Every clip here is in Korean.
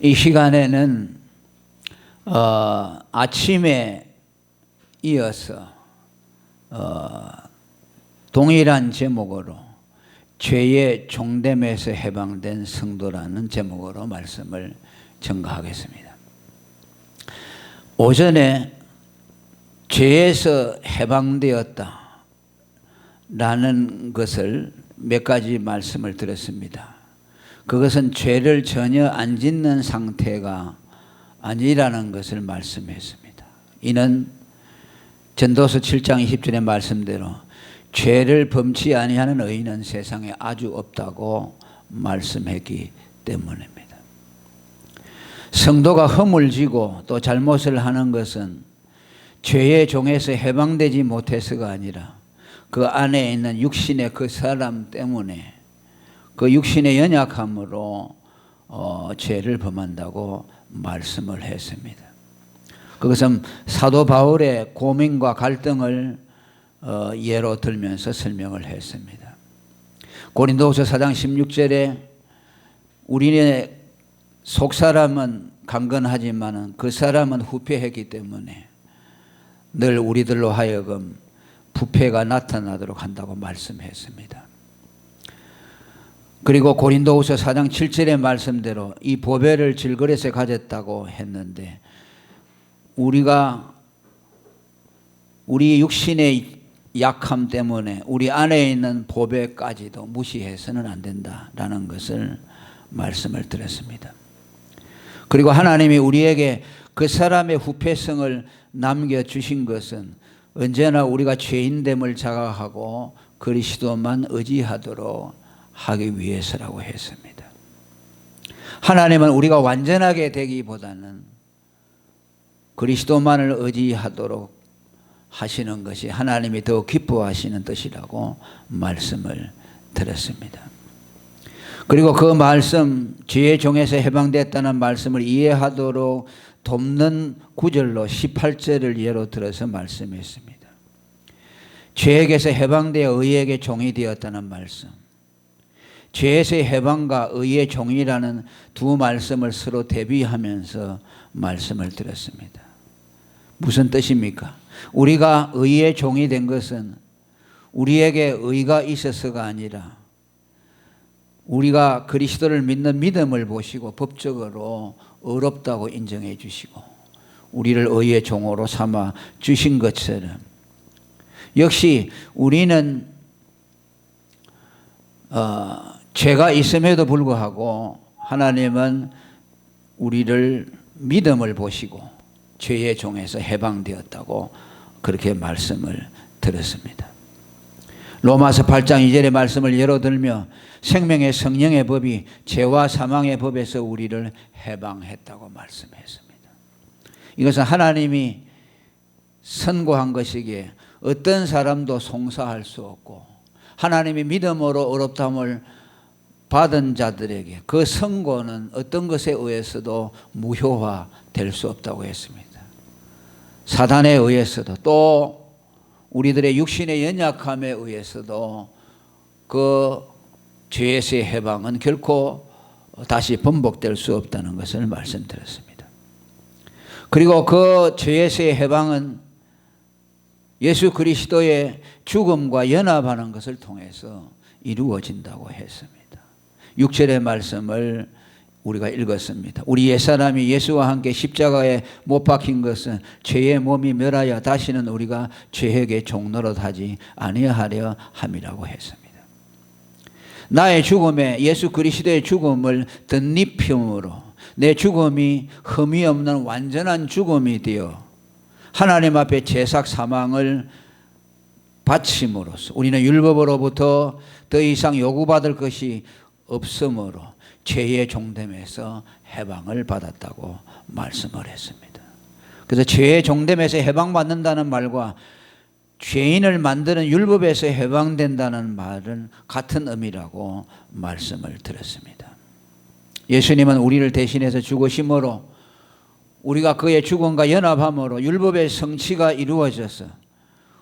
이 시간에는 아침에 이어서 동일한 제목으로 죄의 종됨에서 해방된 성도라는 제목으로 말씀을 전가하겠습니다. 오전에 죄에서 해방되었다 라는 것을 몇 가지 말씀을 드렸습니다. 그것은 죄를 전혀 안 짓는 상태가 아니라는 것을 말씀했습니다. 이는 전도서 7장 20절의 말씀대로 죄를 범치 아니하는 의인은 세상에 아주 없다고 말씀했기 때문입니다. 성도가 허물 지고 또 잘못을 하는 것은 죄의 종에서 해방되지 못해서가 아니라 그 안에 있는 육신의 그 사람 때문에 그 육신의 연약함으로 죄를 범한다고 말씀을 했습니다. 그것은 사도 바울의 고민과 갈등을 예로 들면서 설명을 했습니다. 고린도후서 4장 16절에 우리의 속사람은 강건하지만 그 사람은 후패했기 때문에 늘 우리들로 하여금 부패가 나타나도록 한다고 말씀했습니다. 그리고 고린도후서 4장 7절의 말씀대로 이 보배를 질그릇에 가졌다고 했는데 우리가 우리 육신의 약함 때문에 우리 안에 있는 보배까지도 무시해서는 안 된다라는 것을 말씀을 드렸습니다. 그리고 하나님이 우리에게 그 사람의 후패성을 남겨주신 것은 언제나 우리가 죄인됨을 자각하고 그리스도만 의지하도록 하기 위해서라고 했습니다. 하나님은 우리가 완전하게 되기보다는 그리스도만을 의지하도록 하시는 것이 하나님이 더 기뻐하시는 뜻이라고 말씀을 드렸습니다. 그리고 그 말씀, 죄의 종에서 해방됐다는 말씀을 이해하도록 돕는 구절로 18절을 예로 들어서 말씀했습니다. 죄에게서 해방되어 의에게 종이 되었다는 말씀, 죄에서의 해방과 의의 종이라는 두 말씀을 서로 대비하면서 말씀을 드렸습니다. 무슨 뜻입니까? 우리가 의의 종이 된 것은 우리에게 의가 있어서가 아니라 우리가 그리스도를 믿는 믿음을 보시고 법적으로 의롭다고 인정해 주시고 우리를 의의 종으로 삼아 주신 것처럼 역시 우리는 죄가 있음에도 불구하고 하나님은 우리를 믿음을 보시고 죄의 종에서 해방되었다고 그렇게 말씀을 드렸습니다. 로마서 8장 2절의 말씀을 예로 들며 생명의 성령의 법이 죄와 사망의 법에서 우리를 해방했다고 말씀했습니다. 이것은 하나님이 선고한 것이기에 어떤 사람도 송사할 수 없고 하나님이 믿음으로 의롭다함을 받은 자들에게 그 선고는 어떤 것에 의해서도 무효화될 수 없다고 했습니다. 사단에 의해서도 또 우리들의 육신의 연약함에 의해서도 그 죄에서의 해방은 결코 다시 번복될 수 없다는 것을 말씀드렸습니다. 그리고 그 죄에서의 해방은 예수 그리스도의 죽음과 연합하는 것을 통해서 이루어진다고 했습니다. 6절의 말씀을 우리가 읽었습니다. 우리 옛사람이 예수와 함께 십자가에 못 박힌 것은 죄의 몸이 멸하여 다시는 우리가 죄에게 종노릇하지 아니하려 함이라고 했습니다. 나의 죽음에 예수 그리스도의 죽음을 덧입힘으로 내 죽음이 흠이 없는 완전한 죽음이 되어 하나님 앞에 제삭 사망을 바침으로써 우리는 율법으로부터 더 이상 요구받을 것이 없으므로 죄의 종됨에서 해방을 받았다고 말씀을 했습니다. 그래서 죄의 종됨에서 해방받는다는 말과 죄인을 만드는 율법에서 해방된다는 말은 같은 의미라고 말씀을 드렸습니다. 예수님은 우리를 대신해서 죽으심으로 우리가 그의 죽음과 연합함으로 율법의 성취가 이루어져서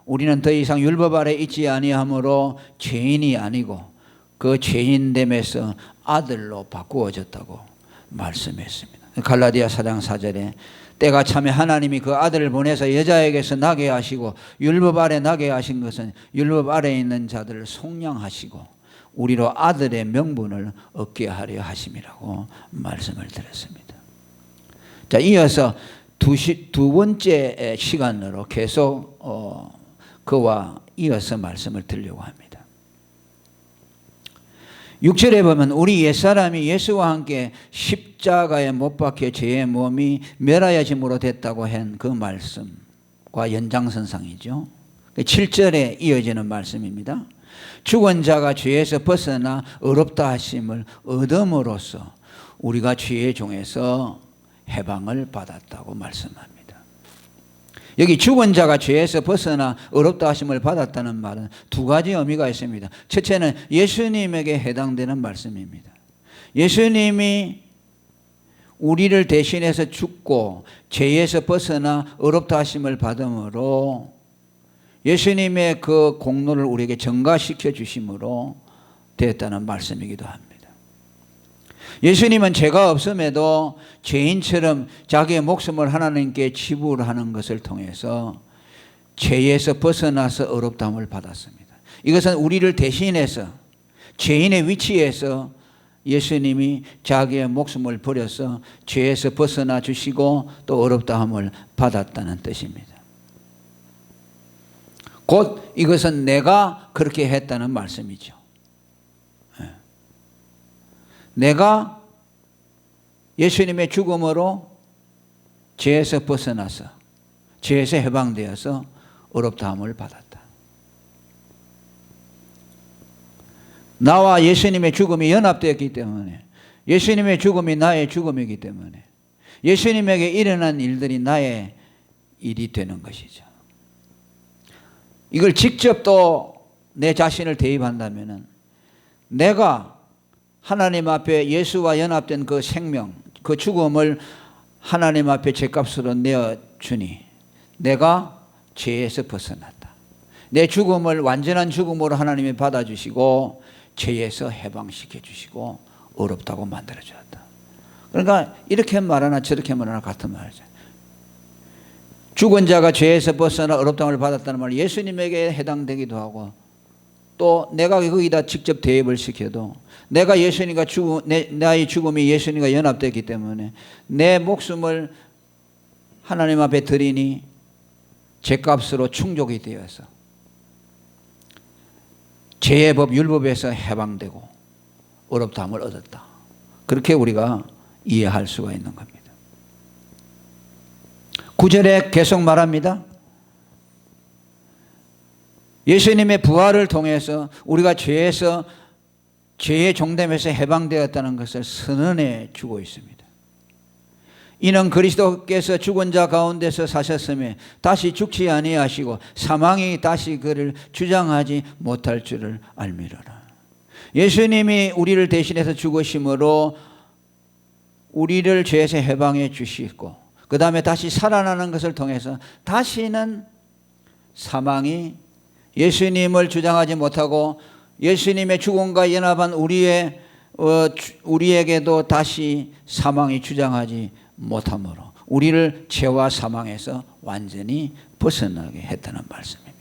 우리는 더 이상 율법 아래 있지 아니하므로 죄인이 아니고 그 죄인됨에서 아들로 바꾸어졌다고 말씀했습니다. 갈라디아 4장 4절에 때가 참에 하나님이 그 아들을 보내서 여자에게서 나게 하시고 율법 아래 나게 하신 것은 율법 아래에 있는 자들을 속량하시고 우리로 아들의 명분을 얻게 하려 하심이라고 말씀을 드렸습니다. 자, 이어서 두 번째 시간으로 계속 그와 이어서 말씀을 드리려고 합니다. 6절에 보면 우리 옛사람이 예수와 함께 십자가에 못 박혀 죄의 몸이 멸하여짐으로 됐다고 한 그 말씀과 연장선상이죠. 7절에 이어지는 말씀입니다. 죽은 자가 죄에서 벗어나 의롭다 하심을 얻음으로써 우리가 죄의 종에서 해방을 받았다고 말씀합니다. 여기 죽은 자가 죄에서 벗어나 의롭다 하심을 받았다는 말은 두 가지 의미가 있습니다. 첫째는 예수님에게 해당되는 말씀입니다. 예수님이 우리를 대신해서 죽고 죄에서 벗어나 의롭다 하심을 받음으로 예수님의 그 공로를 우리에게 전가시켜 주심으로 되었다는 말씀이기도 합니다. 예수님은 죄가 없음에도 죄인처럼 자기의 목숨을 하나님께 지불하는 것을 통해서 죄에서 벗어나서 의롭다함을 받았습니다. 이것은 우리를 대신해서 죄인의 위치에서 예수님이 자기의 목숨을 버려서 죄에서 벗어나 주시고 또 의롭다함을 받았다는 뜻입니다. 곧 이것은 내가 그렇게 했다는 말씀이죠. 내가 예수님의 죽음으로 죄에서 벗어나서 죄에서 해방되어서 의롭다함을 받았다. 나와 예수님의 죽음이 연합되었기 때문에 예수님의 죽음이 나의 죽음이기 때문에 예수님에게 일어난 일들이 나의 일이 되는 것이죠. 이걸 직접 또 내 자신을 대입한다면 내가 하나님 앞에 예수와 연합된 그 생명, 그 죽음을 하나님 앞에 죄값으로 내어주니 내가 죄에서 벗어났다. 내 죽음을 완전한 죽음으로 하나님이 받아주시고 죄에서 해방시켜 주시고 의롭다고 만들어 주었다. 그러니까 이렇게 말하나 저렇게 말하나 같은 말이죠. 죽은 자가 죄에서 벗어나 의롭다함을 받았다는 말은 예수님에게 해당되기도 하고 또 내가 거기다 직접 대입을 시켜도 내가 예수님과 나의 죽음이 예수님과 연합되기 때문에 내 목숨을 하나님 앞에 드리니 죄값으로 충족이 되어서 죄의 법 율법에서 해방되고 의롭다함을 얻었다. 그렇게 우리가 이해할 수가 있는 겁니다. 9절에 계속 말합니다. 예수님의 부활을 통해서 우리가 죄의 종됨에서 해방되었다는 것을 선언해 주고 있습니다. 이는 그리스도께서 죽은 자 가운데서 사셨음에 다시 죽지 아니하시고 사망이 다시 그를 주장하지 못할 줄을 알미로라. 예수님이 우리를 대신해서 죽으심으로 우리를 죄에서 해방해 주시고 그 다음에 다시 살아나는 것을 통해서 다시는 사망이 예수님을 주장하지 못하고 예수님의 죽음과 연합한 우리에게도 다시 사망이 주장하지 못하므로 우리를 죄와 사망에서 완전히 벗어나게 했다는 말씀입니다.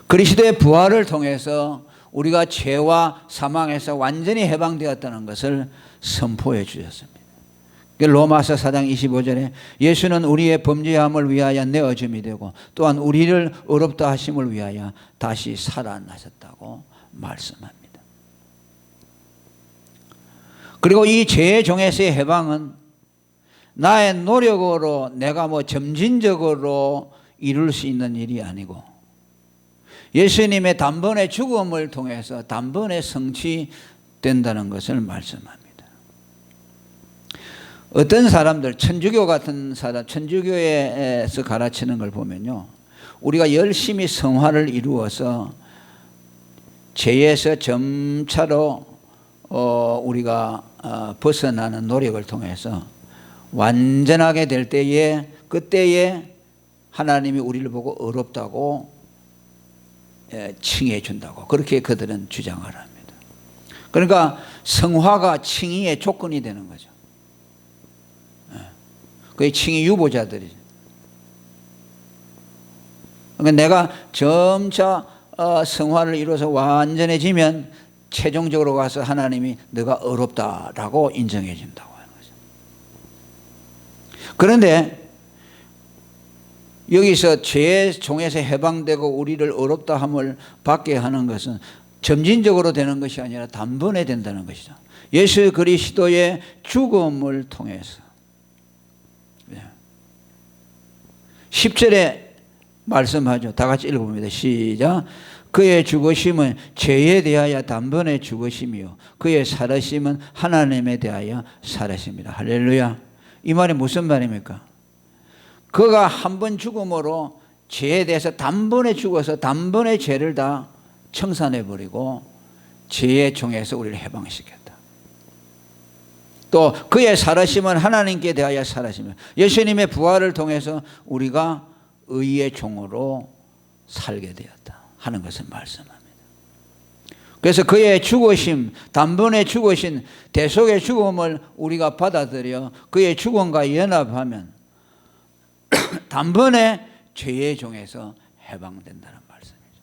그리스도의 부활을 통해서 우리가 죄와 사망에서 완전히 해방되었다는 것을 선포해 주셨습니다. 로마서 4장 25절에 예수는 우리의 범죄함을 위하여 내어줌이 되고 또한 우리를 의롭다 하심을 위하여 다시 살아나셨다고 말씀합니다. 그리고 이 죄의 종에서의 해방은 나의 노력으로 내가 점진적으로 이룰 수 있는 일이 아니고 예수님의 단번에 죽음을 통해서 단번에 성취된다는 것을 말씀합니다. 어떤 사람들, 천주교 같은 사람, 천주교에서 가르치는 걸 보면요, 우리가 열심히 성화를 이루어서 죄에서 점차로 우리가 벗어나는 노력을 통해서 완전하게 될 때에 그때에 하나님이 우리를 보고 의롭다고 칭해 준다고 그렇게 그들은 주장을 합니다. 그러니까 성화가 칭의의 조건이 되는 거죠. 그게 칭의 유보자들이죠. 그러니까 내가 점차 성화를 이루어서 완전해지면 최종적으로 가서 하나님이 너가 어렵다라고 인정해 준다고 하는 거죠. 그런데 여기서 죄의 종에서 해방되고 우리를 어렵다 함을 받게 하는 것은 점진적으로 되는 것이 아니라 단번에 된다는 것이죠. 예수 그리스도의 죽음을 통해서 10절에 말씀하죠. 다 같이 읽어봅니다. 시작. 그의 죽으심은 죄에 대하여 단번에 죽으심이요 그의 살으심은 하나님에 대하여 살으심이라. 할렐루야. 이 말이 무슨 말입니까? 그가 한 번 죽음으로 죄에 대해서 단번에 죽어서 단번에 죄를 다 청산해버리고 죄의 종에서 우리를 해방시켰다. 또 그의 살으심은 하나님께 대하여 살으심이라. 예수님의 부활을 통해서 우리가 의의 종으로 살게 되었다 하는 것을 말씀합니다. 그래서 그의 죽으심, 단번에 죽으신 대속의 죽음을 우리가 받아들여 그의 죽음과 연합하면 단번에 죄의 종에서 해방된다는 말씀이죠.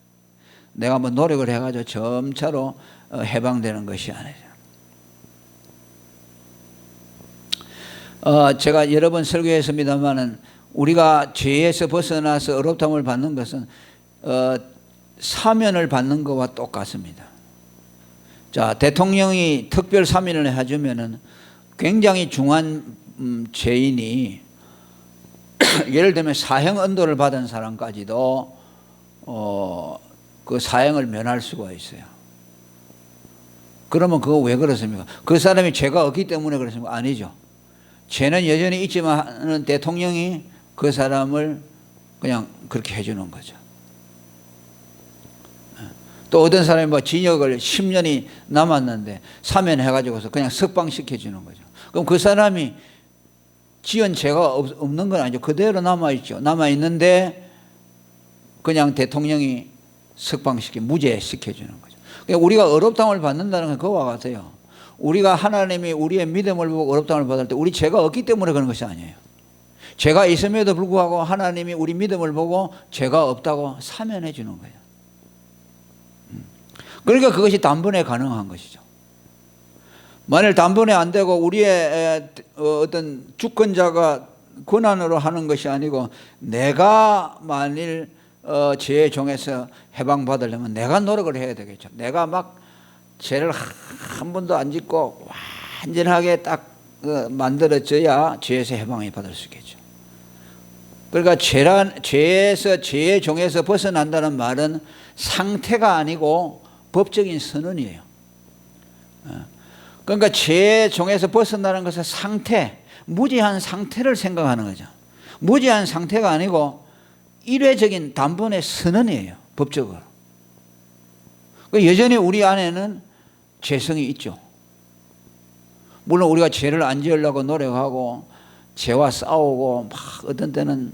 내가 뭐 노력을 해가지고 점차로 해방되는 것이 아니죠. 제가 여러 번 설교했습니다마는 우리가 죄에서 벗어나서 어렵다함을 받는 것은 사면을 받는 것과 똑같습니다. 자, 대통령이 특별 사면을 해주면은 굉장히 중한 죄인이 예를 들면 사형 언도를 받은 사람까지도 그 사형을 면할 수가 있어요. 그러면 그거 왜 그렇습니까? 그 사람이 죄가 없기 때문에 그렇습니까? 아니죠. 죄는 여전히 있지만 대통령이 그 사람을 그냥 그렇게 해주는 거죠. 또 어떤 사람이 뭐 징역을 10년이 남았는데 사면해가지고서 그냥 석방시켜주는 거죠. 그럼 그 사람이 지은 죄가 없는 건 아니죠. 그대로 남아있죠. 남아있는데 그냥 대통령이 무죄시켜주는 거죠. 그러니까 우리가 어렵다함을 받는다는 건 그와 같아요. 우리가 하나님이 우리의 믿음을 보고 어렵다함을 받을 때 우리 죄가 없기 때문에 그런 것이 아니에요. 죄가 있음에도 불구하고 하나님이 우리 믿음을 보고 죄가 없다고 사면해 주는 거예요. 그러니까 그것이 단번에 가능한 것이죠. 만일 단번에 안 되고 우리의 어떤 주권자가 권한으로 하는 것이 아니고 내가 만일 죄의 종에서 해방받으려면 내가 노력을 해야 되겠죠. 내가 막 죄를 한 번도 안 짓고 완전하게 딱 만들어져야 죄에서 해방이 받을 수 있겠죠. 그러니까 죄에서 죄의 종에서 벗어난다는 말은 상태가 아니고 법적인 선언이에요. 그러니까 죄의 종에서 벗어나는 것은 상태, 무지한 상태를 생각하는 거죠. 무지한 상태가 아니고 일회적인 단번의 선언이에요. 법적으로. 여전히 우리 안에는 죄성이 있죠. 물론 우리가 죄를 안 지으려고 노력하고 죄와 싸우고 막 어떤 때는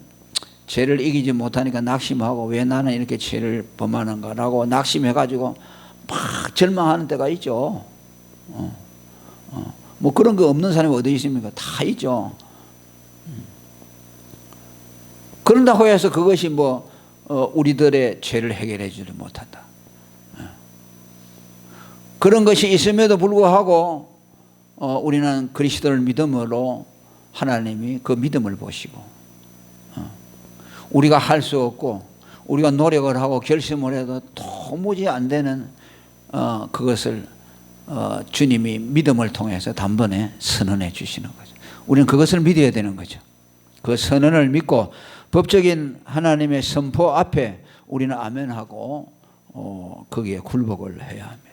죄를 이기지 못하니까 낙심하고 왜 나는 이렇게 죄를 범하는가라고 낙심해가지고 막 절망하는 때가 있죠. 뭐 그런 거 없는 사람이 어디 있습니까? 다 있죠. 그런다고 해서 그것이 뭐 우리들의 죄를 해결해 주지 못한다. 그런 것이 있음에도 불구하고 우리는 그리스도를 믿음으로 하나님이 그 믿음을 보시고 우리가 할 수 없고 우리가 노력을 하고 결심을 해도 도무지 안 되는 그것을 주님이 믿음을 통해서 단번에 선언해 주시는 거죠. 우리는 그것을 믿어야 되는 거죠. 그 선언을 믿고 법적인 하나님의 선포 앞에 우리는 아멘하고 거기에 굴복을 해야 합니다.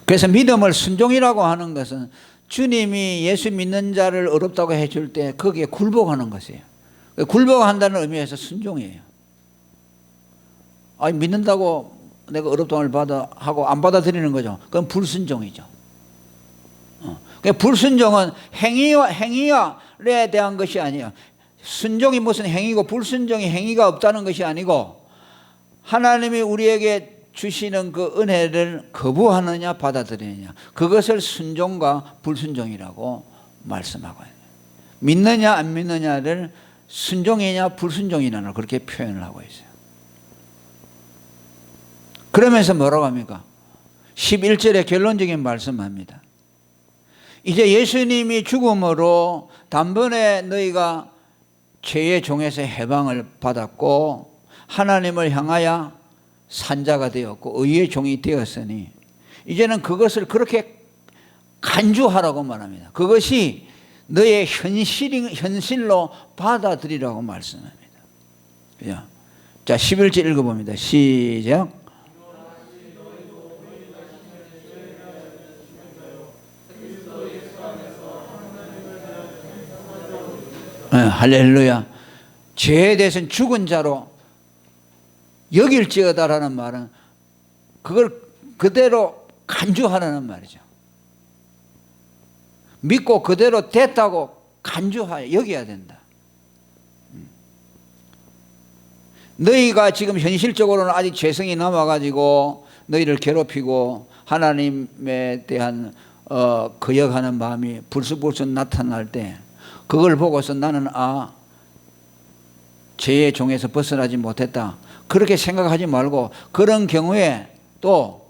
그래서 믿음을 순종이라고 하는 것은 주님이 예수 믿는 자를 어렵다고 해줄 때 거기에 굴복하는 것이에요. 굴복한다는 의미에서 순종이에요. 아니 믿는다고 내가 어렵다함을 받아 하고 안 받아들이는 거죠. 그건 불순종이죠. 그러니까 불순종은 행위에 대한 것이 아니에요. 순종이 무슨 행위고 불순종이 행위가 없다는 것이 아니고 하나님이 우리에게 주시는 그 은혜를 거부하느냐 받아들이느냐 그것을 순종과 불순종이라고 말씀하고 있어요. 믿느냐 안 믿느냐를 순종이냐 불순종이냐를 그렇게 표현을 하고 있어요. 그러면서 뭐라고 합니까? 11절에 결론적인 말씀합니다. 이제 예수님이 죽음으로 단번에 너희가 죄의 종에서 해방을 받았고 하나님을 향하여 산자가 되었고 의의 종이 되었으니 이제는 그것을 그렇게 간주하라고 말합니다. 그것이 너의 현실로 받아들이라고 말씀합니다. 자, 11절 읽어봅니다. 시작. 할렐루야. 죄에 대해서는 죽은 자로 여길지어다라는 말은 그걸 그대로 간주하라는 말이죠. 믿고 그대로 됐다고 간주하여 여겨야 된다. 너희가 지금 현실적으로는 아직 죄성이 남아가지고 너희를 괴롭히고 하나님에 대한 거역하는 마음이 불쑥불쑥 나타날 때 그걸 보고서 나는 죄의 종에서 벗어나지 못했다 그렇게 생각하지 말고 그런 경우에 또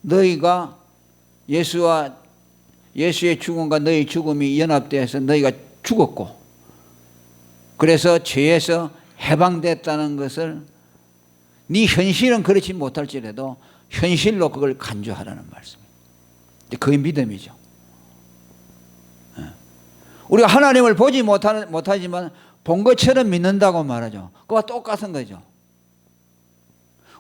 너희가 예수의 죽음과 너희 죽음이 연합되어서 너희가 죽었고 그래서 죄에서 해방됐다는 것을 네 현실은 그렇지 못할지라도 현실로 그걸 간주하라는 말씀입니다. 그게 믿음이죠. 우리가 하나님을 보지 못하지만 본 것처럼 믿는다고 말하죠. 그와 똑같은 거죠.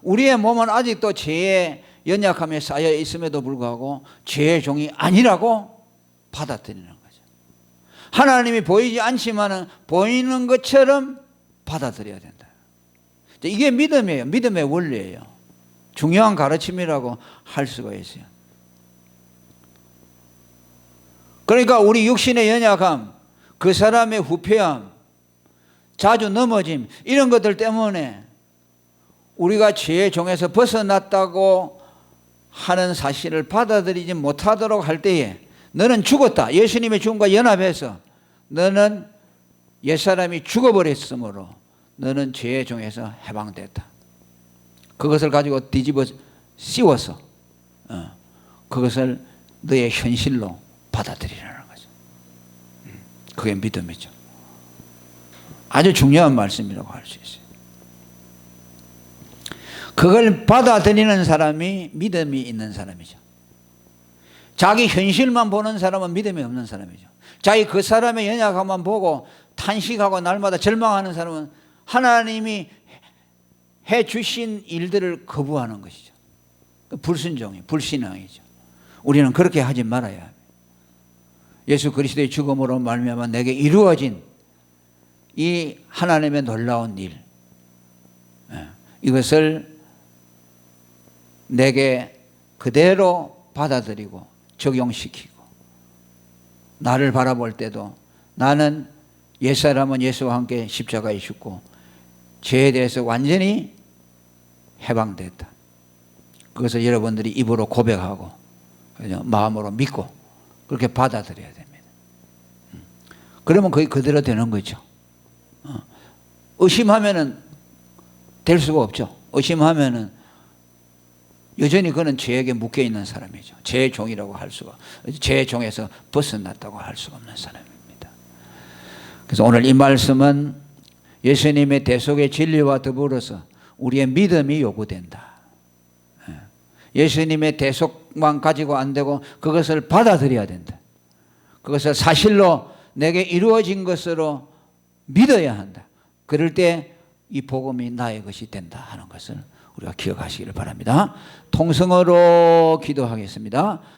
우리의 몸은 아직도 죄의 연약함에 쌓여 있음에도 불구하고 죄의 종이 아니라고 받아들이는 거죠. 하나님이 보이지 않지만 보이는 것처럼 받아들여야 된다. 이게 믿음이에요. 믿음의 원리예요. 중요한 가르침이라고 할 수가 있어요. 그러니까 우리 육신의 연약함, 그 사람의 후패함, 자주 넘어짐 이런 것들 때문에 우리가 죄의 종에서 벗어났다고 하는 사실을 받아들이지 못하도록 할 때에 너는 죽었다. 예수님의 죽음과 연합해서 너는 옛사람이 죽어버렸으므로 너는 죄의 종에서 해방됐다. 그것을 가지고 뒤집어 씌워서 그것을 너의 현실로 받아들이라는 거죠. 그게 믿음이죠. 아주 중요한 말씀이라고 할 수 있어요. 그걸 받아들이는 사람이 믿음이 있는 사람이죠. 자기 현실만 보는 사람은 믿음이 없는 사람이죠. 자기 그 사람의 연약함만 보고 탄식하고 날마다 절망하는 사람은 하나님이 해 주신 일들을 거부하는 것이죠. 불순종이, 불신앙이죠. 우리는 그렇게 하지 말아야 합니다. 예수 그리스도의 죽음으로 말미암아 내게 이루어진 이 하나님의 놀라운 일, 이것을 내게 그대로 받아들이고 적용시키고 나를 바라볼 때도 나는 옛사람은 예수와 함께 십자가에 죽고 죄에 대해서 완전히 해방됐다. 그것을 여러분들이 입으로 고백하고 마음으로 믿고 그렇게 받아들여야 됩니다. 그러면 그게 그대로 되는 거죠. 의심하면은 될 수가 없죠. 의심하면은 여전히 그는 죄에게 묶여 있는 사람이죠. 죄의 종이라고 할 수가, 죄의 종에서 벗어났다고 할 수가 없는 사람입니다. 그래서 오늘 이 말씀은 예수님의 대속의 진리와 더불어서 우리의 믿음이 요구된다. 예수님의 대속만 가지고 안 되고 그것을 받아들여야 된다. 그것을 사실로 내게 이루어진 것으로 믿어야 한다. 그럴 때 이 복음이 나의 것이 된다 하는 것을 우리가 기억하시기를 바랍니다. 통성어로 기도하겠습니다.